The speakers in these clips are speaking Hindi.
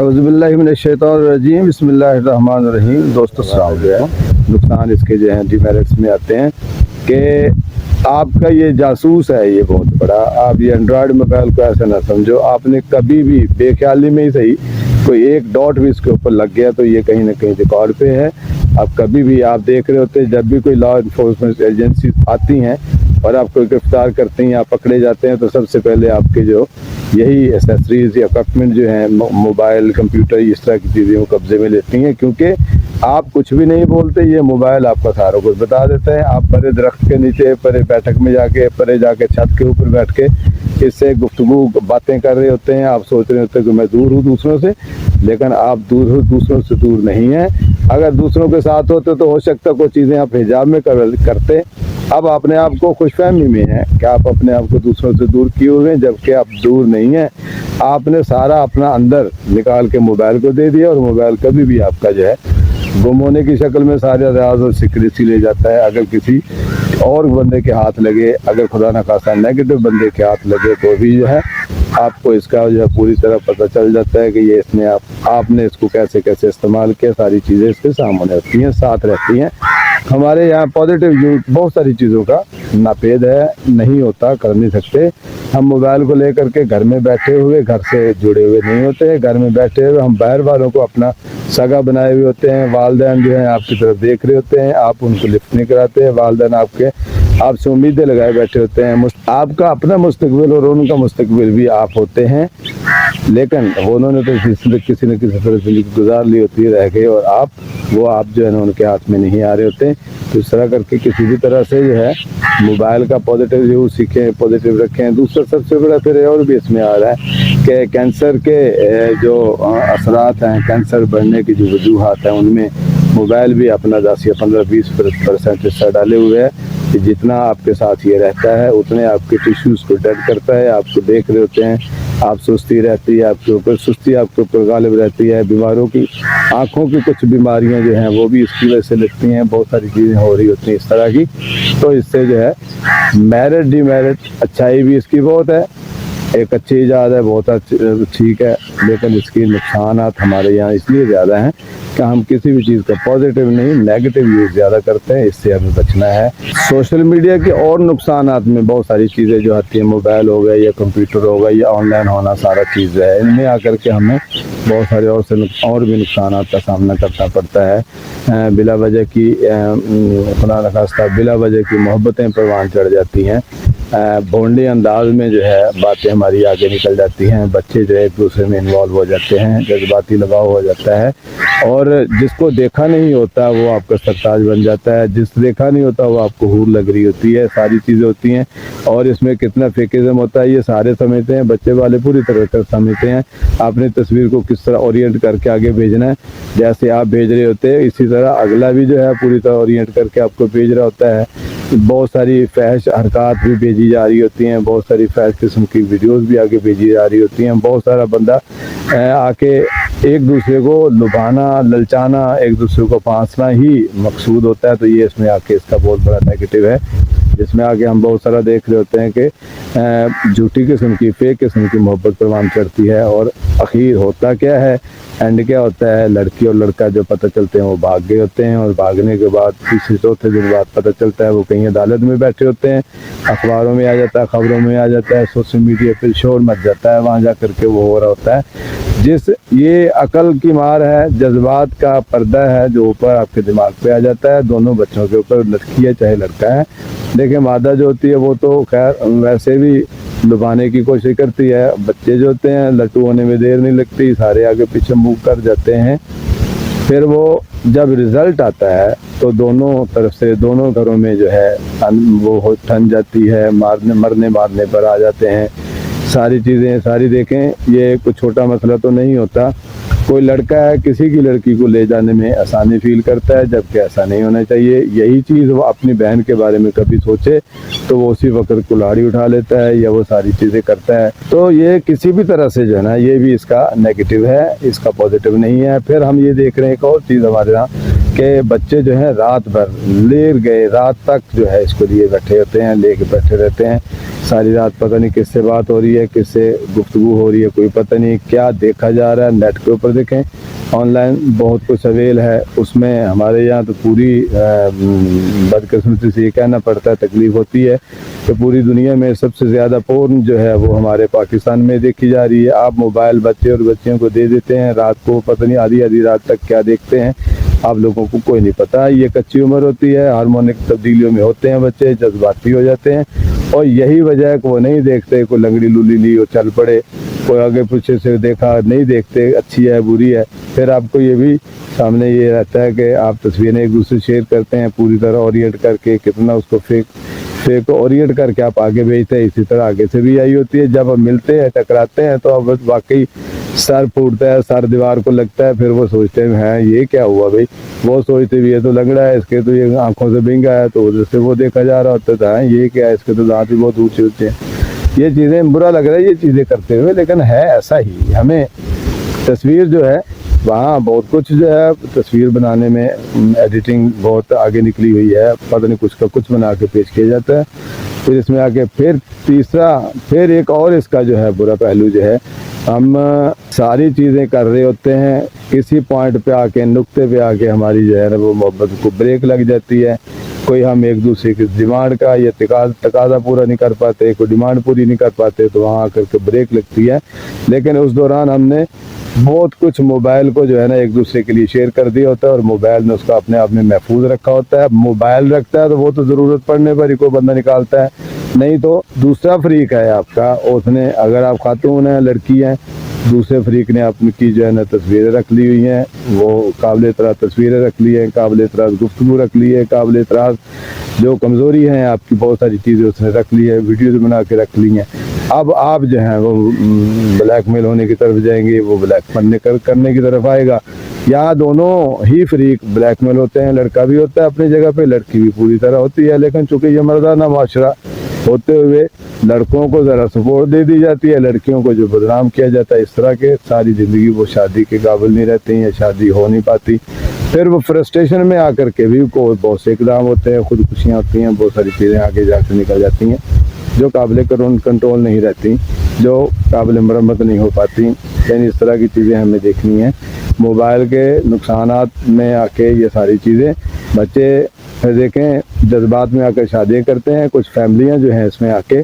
औज़ुबिल्लाहि मिनश्शैतानिर्रजीम बिस्मिल्लाहिर्रहमानिर्रहीम। दोस्तों सलाम जो है नुकसान इसके जो हैं डिमेरिट्स में आते हैं कि आपका ये जासूस है, ये बहुत बड़ा। आप ये एंड्रॉयड मोबाइल को ऐसा ना समझो, आपने कभी भी बेख्याली में ही सही कोई एक डॉट भी इसके ऊपर लग गया तो ये कहीं ना कहीं रिकॉर्ड पे है। आप कभी भी आप देख रहे होते हैं जब भी कोई लॉ इन्फोर्समेंट एजेंसी आती हैं और आपको गिरफ्तार करते हैं या पकड़े जाते हैं तो सबसे पहले आपके जो यही एसेसरीज या इक्विपमेंट जो हैं मोबाइल कंप्यूटर इस तरह की चीज़ें वो कब्जे में लेती हैं, क्योंकि आप कुछ भी नहीं बोलते, ये मोबाइल आपका सारा कुछ बता देता है। आप परे दरख्त के नीचे, परे बैठक में जाके, परे जाके छत के ऊपर बैठ के इससे गुफ्तगू बातें कर रहे होते हैं। आप सोच रहे होते हैं कि मैं दूर हूँ दूसरों से, लेकिन आप दूसरों से दूर नहीं हैं। अगर दूसरों के साथ होते तो हो सकता कोई चीज़ें आप हिजाब में करते। अब अपने आप को खुशफहमी में है कि आप अपने आप को दूसरों से दूर किए हुए हैं, जबकि आप दूर नहीं हैं। आपने सारा अपना अंदर निकाल के मोबाइल को दे दिया और मोबाइल कभी भी आपका जो है गुम होने की शक्ल में सारे राज और सिक्रेसी ले जाता है। अगर किसी और बंदे के हाथ लगे, अगर खुदा न खासा नेगेटिव बंदे के हाथ लगे तो भी जो है आपको इसका जो है पूरी तरह पता चल जाता है कि ये इसने आपने इसको कैसे कैसे इस्तेमाल किया। सारी चीज़ें इसके सामने होती हैं, साथ रहती हैं। हमारे यहाँ पॉजिटिव यूज बहुत सारी चीज़ों का नापेद है, नहीं होता, कर नहीं सकते। हम मोबाइल को लेकर के घर में बैठे हुए, घर से जुड़े हुए नहीं होते। घर में बैठे हुए हम बाहर वालों को अपना सगा बनाए हुए होते हैं। वालिदैन जो है आपकी तरफ देख रहे होते हैं, आप उनको लिफ्ट नहीं कराते। वालिदैन आपसे उम्मीदें लगाए बैठे होते हैं। आपका अपना मुस्तकबिल और उनका मुस्तकबिल भी आप होते हैं, लेकिन उन्होंने तो किसी न किसी तरह ज़िंदगी गुजार ली होती है, रह गए, और आप जो है ना उनके हाथ में नहीं आ रहे होते। तो इस तरह करके किसी भी तरह से जो है मोबाइल का पॉजिटिव यूज सीखें, पॉजिटिव रखें। दूसरा सबसे बड़ा फिर और भी इसमें आ रहा है कि कैंसर के जो असरात हैं, कैंसर बढ़ने की जो वजूहात हैं, उनमें मोबाइल भी अपना 10 या 15-20% हिस्सा डाले हुए है कि जितना आपके साथ ये रहता है उतने आपके टिश्यूज़ को डेड करता है। आपको देख रहे होते हैं, आप सुस्ती रहती है, आपके ऊपर गालिब रहती है। बीमारों की आँखों की कुछ बीमारियां जो हैं वो भी इसकी वजह से लगती हैं। बहुत सारी चीज़ें हो रही होती हैं इस तरह की। तो इससे जो है मेरिट डिमेरिट, अच्छाई भी इसकी बहुत है, एक अच्छी ईजाद है, बहुत ठीक है, लेकिन इसके नुकसानात हमारे यहाँ इसलिए ज़्यादा हैं कि हम किसी भी चीज़ का पॉजिटिव नहीं नेगेटिव यूज़ ज़्यादा करते हैं। इससे हमें बचना है। सोशल मीडिया के और नुकसानात में बहुत सारी चीज़ें जो आती हैं, मोबाइल हो गए या कंप्यूटर हो गया या ऑनलाइन होना, सारा चीज़ है, इनमें आकर के हमें बहुत सारे और भी नुकसानात का सामना करना पड़ता है। बिला वजह की खुदा न खास्ता बिला वजह की मोहब्बतें परवान चढ़ जाती हैं। भोंडे अंदाज में जो है बातें हमारी आगे निकल जाती हैं। बच्चे जो है एक दूसरे में इन्वॉल्व हो जाते हैं, जज्बाती लगाव हो जाता है, और जिसको देखा नहीं होता वो आपका सरताज बन जाता है, जिस देखा नहीं होता वो आपको हूर लग रही होती है। सारी चीज़ें होती हैं, और इसमें कितना फेकिज़म होता है ये सारे समझते हैं। बच्चे वाले पूरी तरह से समझते हैं आपने तस्वीर को किस तरह ओरिएंट करके आगे भेजना है। जैसे आप भेज रहे होते हैं इसी तरह अगला भी जो है पूरी तरह ओरिएंट करके आपको भेज रहा होता है। बहुत सारी फहश हरकत भी भेजी जा रही होती हैं, बहुत सारी फहश किस्म की वीडियोस भी आगे भेजी जा रही होती हैं। बहुत सारा बंदा आके एक दूसरे को लुभाना, ललचाना, एक दूसरे को फांसना ही मकसूद होता है। तो ये इसमें आके इसका बहुत बड़ा नेगेटिव है, जिसमें आगे हम बहुत सारा देख रहे होते हैं कि झूठी किस्म की, फेक किस्म की मोहब्बत परवान चढ़ती है। और आखिर होता क्या है, एंड क्या होता है, लड़की और लड़का जो पता चलते हैं वो भाग गए होते हैं, और भागने के बाद तीसरे चौथे दिन बाद पता चलता है वो कहीं अदालत में बैठे होते हैं। अखबारों में आ जाता है, खबरों में आ जाता है, सोशल मीडिया पर शोर मच जाता है, वहाँ जा करके वो हो रहा होता है। ये अकल की मार है, जज्बात का पर्दा है जो ऊपर आपके दिमाग पे आ जाता है। दोनों बच्चों के ऊपर, लड़की है चाहे लड़का है। देखिए मादा जो होती है वो तो खैर वैसे भी लुभाने की कोशिश करती है। बच्चे जो होते हैं लट्टू होने में देर नहीं लगती, सारे आगे पीछे मूव कर जाते हैं। फिर वो जब रिज़ल्ट आता है तो दोनों तरफ से, दोनों घरों में जो है वो ठन जाती है, मरने मारने पर आ जाते हैं। सारी चीज़ें सारी देखें, ये कुछ छोटा मसला तो नहीं होता। कोई लड़का है किसी की लड़की को ले जाने में आसानी फील करता है, जबकि ऐसा नहीं होना चाहिए। यही चीज़ वो अपनी बहन के बारे में कभी सोचे तो वो उसी वक्त कुल्हाड़ी उठा लेता है या वो सारी चीज़ें करता है। तो ये किसी भी तरह से जो है ना, ये भी इसका नेगेटिव है, इसका पॉजिटिव नहीं है। फिर हम ये देख रहे हैं एक और चीज़ हमारे यहाँ कि बच्चे जो हैं रात भर लेर गए, रात तक जो है इसको लिए बैठे होते हैं, लेके बैठे रहते हैं। सारी रात पता नहीं किससे बात हो रही है, किससे गुफ्तगू हो रही है, कोई पता नहीं क्या देखा जा रहा है। नेट के ऊपर देखें, ऑनलाइन बहुत कुछ अवेल है, उसमें हमारे यहाँ तो पूरी बदकिस्मती से ये कहना पड़ता है, तकलीफ़ होती है कि पूरी दुनिया में सबसे ज़्यादा पोर्न जो है वो हमारे पाकिस्तान में देखी जा रही है। आप मोबाइल बच्चे और बच्चियों को दे देते हैं, रात को पता नहीं आधी आधी रात तक क्या देखते हैं आप लोगों को कोई नहीं पता। ये कच्ची उम्र होती है, हार्मोनिक तब्दीलियों में होते हैं बच्चे, जज्बाती हो जाते हैं, और यही वजह है कि वो नहीं देखते, कोई लंगड़ी लूली ली और चल पड़े, कोई आगे पीछे से देखा नहीं देखते, अच्छी है बुरी है। फिर आपको ये भी सामने ये रहता है कि आप तस्वीरें एक दूसरे शेयर करते हैं पूरी तरह ओरिएंट करके, कितना उसको फेक ओरिएंट करके आप आगे भेजते हैं। इसी तरह आगे से भी आई होती है, जब हम मिलते हैं टकराते हैं तो अब वाकई सर फूटता है, सर दीवार को लगता है, फिर वो सोचते हैं ये क्या हुआ भाई, वो सोचते भी ये तो लंगड़ा है, इसके तो ये आंखों से बिंगा है, तो उधर से वो देखा जा रहा होता था ये क्या है, इसके तो दांत भी बहुत ऊंचे होते हैं। ये चीज़ें बुरा लग रहा है ये चीज़ें करते हुए, लेकिन है ऐसा ही। हमें तस्वीर जो है वहाँ बहुत कुछ जो है तस्वीर बनाने में एडिटिंग बहुत आगे निकली हुई है, पता नहीं कुछ का कुछ बना के पेश किया जाता है। फिर इसमें आके फिर एक और इसका जो है बुरा पहलू जो है, हम सारी चीज़ें कर रहे होते हैं, किसी पॉइंट पे आके नुक्ते पे आके हमारी जो है ना वो मोहब्बत को ब्रेक लग जाती है। कोई हम एक दूसरे की डिमांड का या तकाजा पूरा नहीं कर पाते, कोई डिमांड पूरी नहीं कर पाते, तो वहाँ आकर के ब्रेक लगती है। लेकिन उस दौरान हमने बहुत कुछ मोबाइल को जो है ना एक दूसरे के लिए शेयर कर दिया होता है, और मोबाइल ने उसका अपने आप में महफूज रखा होता है। मोबाइल रखता है तो वो तो ज़रूरत पड़ने पर ही कोई बंदा निकालता है, नहीं तो दूसरा फरीक है आपका, उसने अगर आप खातून हैं लड़की हैं, दूसरे फरीक ने आपकी जो है ना तस्वीरें रख ली हुई हैं, वो काबिल एतराज़ तस्वीरें रख ली हैं, काबिल एतराज़ गुफ्तगू रख ली है, काबिल एतराज़ जो कमज़ोरी है आपकी बहुत सारी चीज़ें उसने रख ली है, वीडियोज़ बना के रख ली हैं। अब आप जो हैं वो ब्लैकमेल होने की तरफ जाएंगे, वो ब्लैकमेल करने की तरफ आएगा। यहाँ दोनों ही फरीक ब्लैकमेल होते हैं, लड़का भी होता है अपनी जगह पे, लड़की भी पूरी तरह होती है। लेकिन चूँकि ये मर्दाना माशरा होते हुए लड़कों को ज़रा सपोर्ट दे दी जाती है, लड़कियों को जो बदनाम किया जाता है इस तरह के, सारी ज़िंदगी वो शादी के काबिल नहीं रहती या शादी हो नहीं पाती। फिर वो फ्रस्ट्रेशन में आकर के भी को बहुत से इकदाम होते हैं, खुदकुशियाँ होती हैं, बहुत सारी चीज़ें आगे जाकर निकल जाती हैं जो काबिल कंट्रोल नहीं रहती, जो काबिल मरम्मत नहीं हो पाती। यानी इस तरह की चीज़ें हमें देखनी है। मोबाइल के नुकसानात में आके ये सारी चीज़ें बच्चे फिर देखें जज्बात में आकर शादियाँ करते हैं, कुछ फैमिलियाँ जो हैं इसमें आके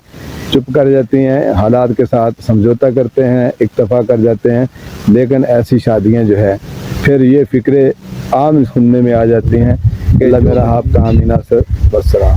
चुप कर जाती हैं, हालात के साथ समझौता करते हैं, इक्तफा कर जाते हैं। लेकिन ऐसी शादियाँ जो है फिर ये फ़िक्रे आम सुनने में आ जाती हैं कि अल्लाह मेरा आपका आमीना सर बसरा।